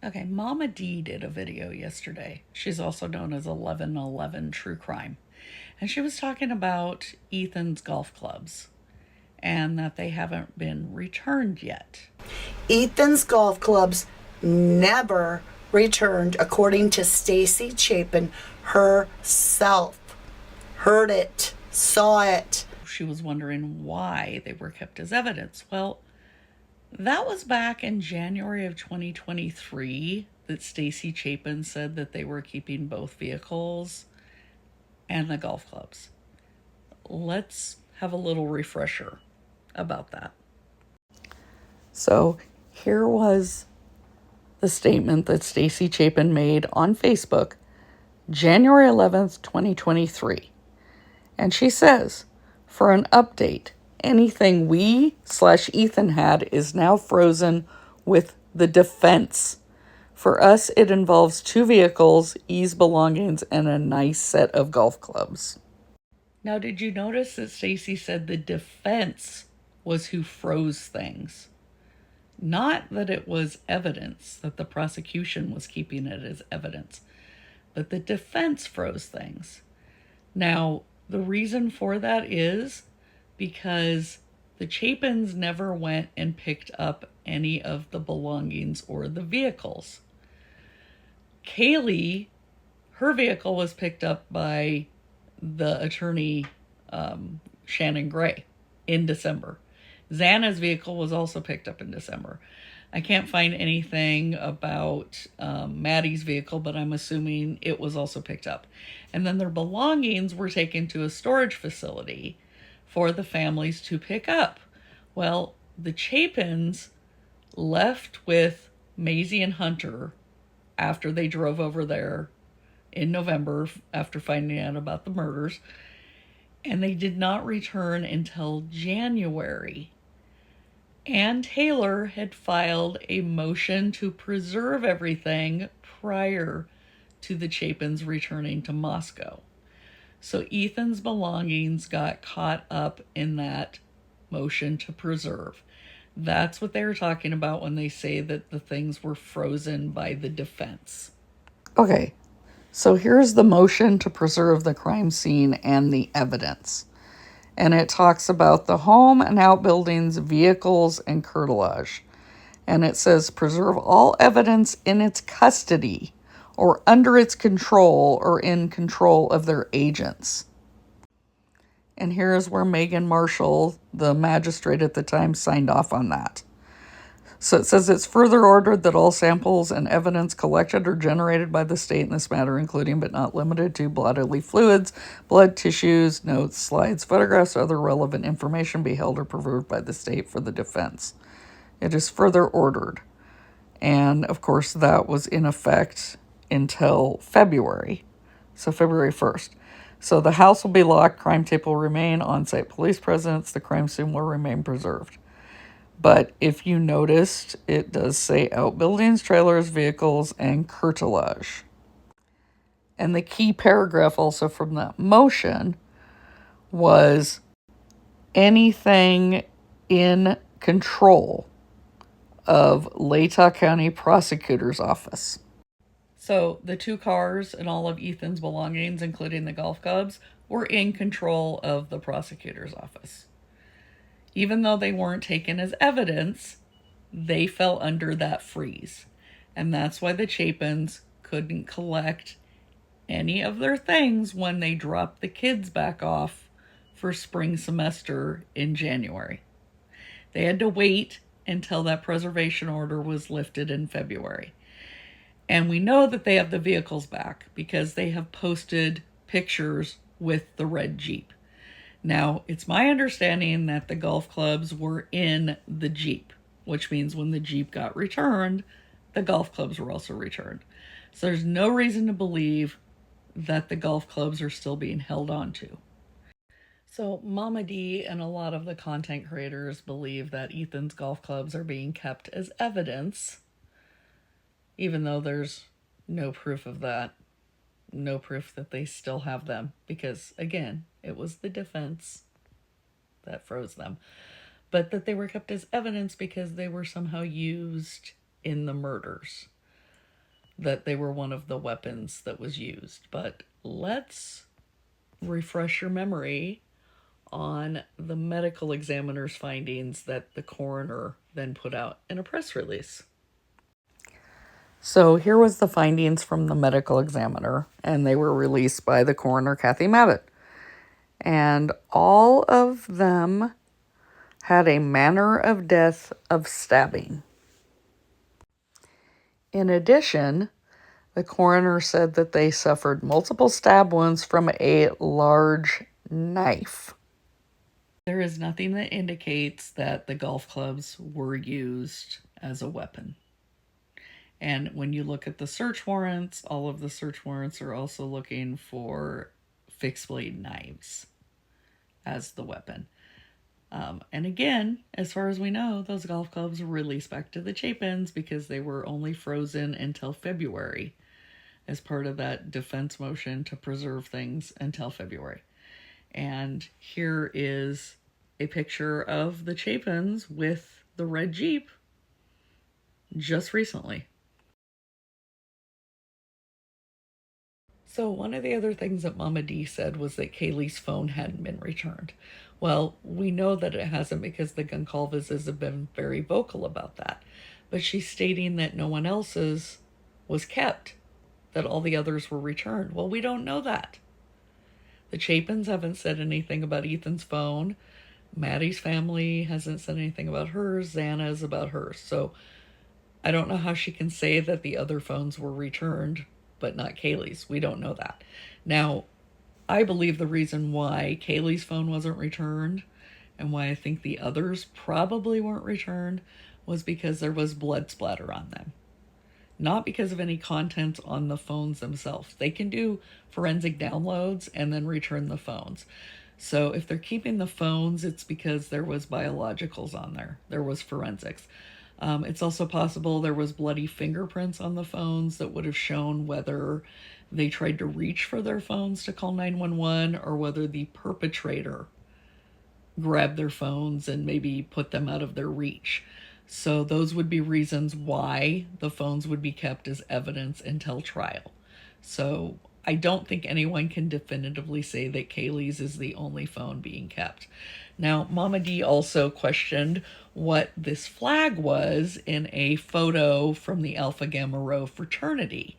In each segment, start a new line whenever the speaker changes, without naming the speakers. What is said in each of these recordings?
Okay, Mama D did a video yesterday. She's also known as 1111 True Crime. And she was talking about Ethan's golf clubs and that they haven't been returned yet.
Ethan's golf clubs never returned, according to Stacy Chapin herself. Heard it, saw it.
She was wondering why they were kept as evidence. Well, that was back in January of 2023 that Stacy Chapin said that they were keeping both vehicles and the golf clubs. Let's have a little refresher about that. So here was the statement that Stacy Chapin made on Facebook, January 11th, 2023. And she says, for an update, anything we/Ethan had is now frozen with the defense. For us, it involves 2 vehicles, E's belongings, and a nice set of golf clubs. Now, did you notice that Stacy said the defense was who froze things? Not that it was evidence, that the prosecution was keeping it as evidence, but the defense froze things. Now, the reason for that is because the Chapins never went and picked up any of the belongings or the vehicles. Kaylee, her vehicle was picked up by the attorney Shannon Gray in December. Xana's vehicle was also picked up in December. I can't find anything about Maddie's vehicle, but I'm assuming it was also picked up. And then their belongings were taken to a storage facility for the families to pick up. Well, the Chapins left with Maisie and Hunter after they drove over there in November after finding out about the murders, and they did not return until January. Ann Taylor had filed a motion to preserve everything prior to the Chapins returning to Moscow. So Ethan's belongings got caught up in that motion to preserve. That's what they were talking about when they say that the things were frozen by the defense. Okay, so here's the motion to preserve the crime scene and the evidence. And it talks about the home and outbuildings, vehicles, and curtilage. And it says, preserve all evidence in its custody or under its control or in control of their agents. And here's where Megan Marshall, the magistrate at the time, signed off on that. So it says it's further ordered that all samples and evidence collected or generated by the state in this matter, including but not limited to bodily fluids, blood tissues, notes, slides, photographs, or other relevant information, be held or preserved by the state for the defense. It is further ordered. And, of course, that was in effect until February. So February 1st. So the house will be locked, crime tape will remain, on-site police presence, the crime scene will remain preserved. But if you noticed, it does say outbuildings, trailers, vehicles, and curtilage. And the key paragraph also from that motion was anything in control of Latah County Prosecutor's Office. So the 2 cars and all of Ethan's belongings, including the golf clubs, were in control of the prosecutor's office. Even though they weren't taken as evidence, they fell under that freeze. And that's why the Chapins couldn't collect any of their things when they dropped the kids back off for spring semester in January. They had to wait until that preservation order was lifted in February. And we know that they have the vehicles back because they have posted pictures with the red Jeep. Now, it's my understanding that the golf clubs were in the Jeep, which means when the Jeep got returned, the golf clubs were also returned. So there's no reason to believe that the golf clubs are still being held on to. So Mama D and a lot of the content creators believe that Ethan's golf clubs are being kept as evidence, even though there's no proof of that. No proof that they still have them because, again, it was the defense that froze them. But that they were kept as evidence because they were somehow used in the murders. that they were one of the weapons that was used. But let's refresh your memory on the medical examiner's findings that the coroner then put out in a press release. So here was the findings from the medical examiner, and they were released by the coroner, Kathy Mabbitt. And all of them had a manner of death of stabbing. In addition, the coroner said that they suffered multiple stab wounds from a large knife. There is nothing that indicates that the golf clubs were used as a weapon. And when you look at the search warrants, all of the search warrants are also looking for fixed blade knives as the weapon. And again, as far as we know, those golf clubs were released back to the Chapins because they were only frozen until February as part of that defense motion to preserve things until February. And here is a picture of the Chapins with the red Jeep just recently. So one of the other things that Mama D said was that Kaylee's phone hadn't been returned. Well, we know that it hasn't because the Goncalveses have been very vocal about that. But she's stating that no one else's was kept, that all the others were returned. Well, we don't know that. The Chapins haven't said anything about Ethan's phone. Maddie's family hasn't said anything about hers. Xana's about hers. So I don't know how she can say that the other phones were returned, but not Kaylee's. We don't know that. Now, I believe the reason why Kaylee's phone wasn't returned and why I think the others probably weren't returned was because there was blood splatter on them. Not because of any content on the phones themselves. They can do forensic downloads and then return the phones. So if they're keeping the phones, it's because there was biologicals on there. There was forensics. It's also possible there was bloody fingerprints on the phones that would have shown whether they tried to reach for their phones to call 911 or whether the perpetrator grabbed their phones and maybe put them out of their reach. So those would be reasons why the phones would be kept as evidence until trial. So I don't think anyone can definitively say that Kaylee's is the only phone being kept. Now, Mama D also questioned what this flag was in a photo from the Alpha Gamma Rho fraternity.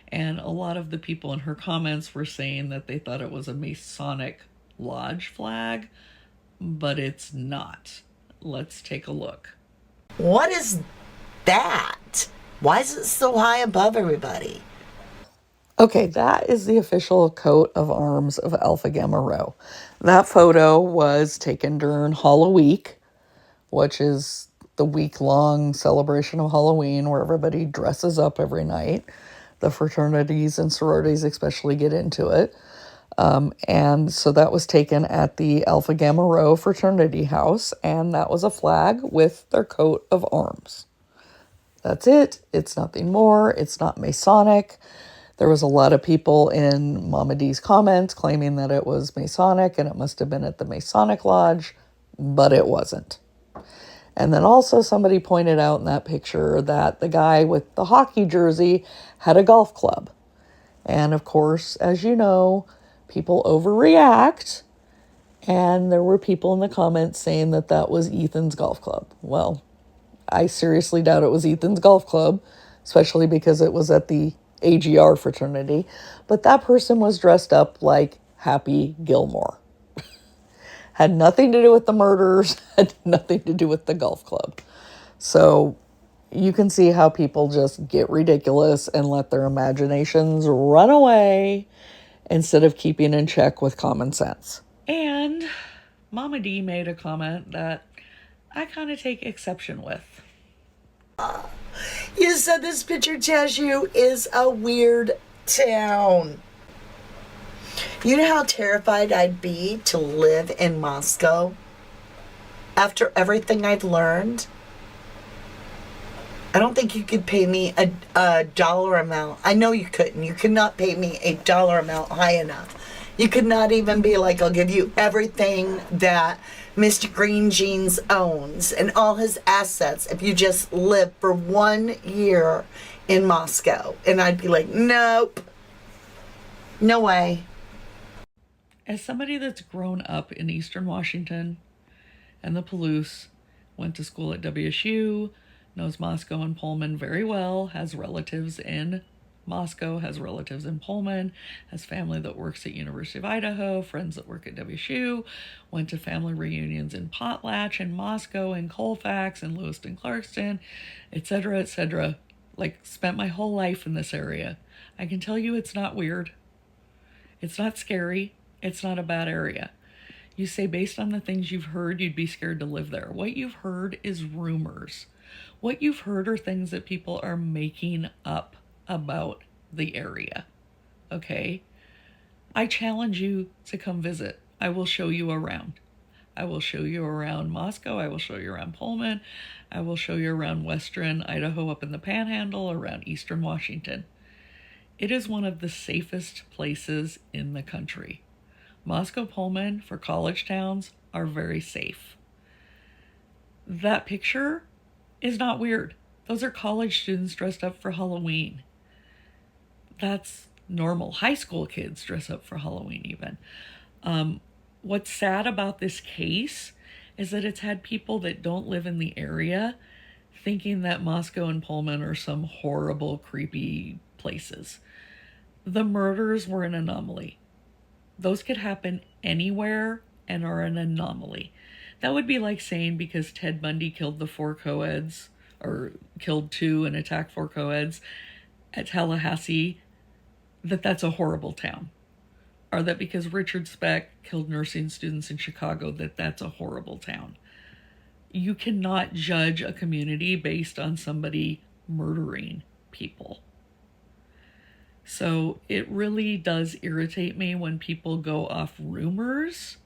And a lot of the people in her comments were saying that they thought it was a Masonic Lodge flag, but it's not. Let's take a look.
What is that? Why is it so high above everybody?
Okay, that is the official coat of arms of Alpha Gamma Rho. That photo was taken during Halloween, which is the week-long celebration of Halloween where everybody dresses up every night. The fraternities and sororities especially get into it. And so that was taken at the Alpha Gamma Rho fraternity house, and that was a flag with their coat of arms. That's it. It's nothing more. It's not Masonic. There was a lot of people in Mama D's comments claiming that it was Masonic and it must have been at the Masonic Lodge, but it wasn't. And then also somebody pointed out in that picture that the guy with the hockey jersey had a golf club. And of course, as you know, people overreact. And there were people in the comments saying that that was Ethan's golf club. Well, I seriously doubt it was Ethan's golf club, especially because it was at the AGR fraternity. But that person was dressed up like Happy Gilmore. Had nothing to do with the murders, had nothing to do with the golf club. So you can see how people just get ridiculous and let their imaginations run away instead of keeping in check with common sense. And Mama D made a comment that I kind of take exception with.
You said this picture tells you is a weird town. You know how terrified I'd be to live in Moscow after everything I've learned? I don't think you could pay me a dollar amount. I know you couldn't. You could not pay me a dollar amount high enough. You could not even be like, I'll give you everything that Mr. Green Jeans owns and all his assets if you just live for 1 year in Moscow. And I'd be like, nope, no way.
As somebody that's grown up in Eastern Washington and the Palouse, went to school at WSU, knows Moscow and Pullman very well, has relatives in Moscow, has relatives in Pullman, has family that works at University of Idaho, friends that work at WSU, went to family reunions in Potlatch and Moscow and Colfax and Lewiston Clarkston, etc., etc. Like, spent my whole life in this area. I can tell you it's not weird. It's not scary. It's not a bad area. You say based on the things you've heard, you'd be scared to live there. What you've heard is rumors. What you've heard are things that people are making up about the area. Okay? I challenge you to come visit. I will show you around. I will show you around Moscow. I will show you around Pullman. I will show you around western Idaho up in the Panhandle, around eastern Washington. It is one of the safest places in the country. Moscow, Pullman, for college towns, are very safe. That picture is not weird. Those are college students dressed up for Halloween. That's normal. High school kids dress up for Halloween even. What's sad about this case is that it's had people that don't live in the area thinking that Moscow and Pullman are some horrible, creepy places. The murders were an anomaly. Those could happen anywhere and are an anomaly. That would be like saying because Ted Bundy killed the 4 co-eds, or killed 2 and attacked 4 co-eds at Tallahassee, that's a horrible town. Or that because Richard Speck killed nursing students in Chicago, that's a horrible town. You cannot judge a community based on somebody murdering people. So it really does irritate me when people go off rumors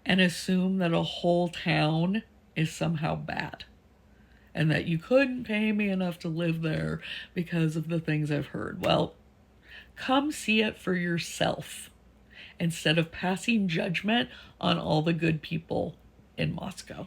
and assume that a whole town is somehow bad and that you couldn't pay me enough to live there because of the things I've heard. Well, come see it for yourself instead of passing judgment on all the good people in Moscow.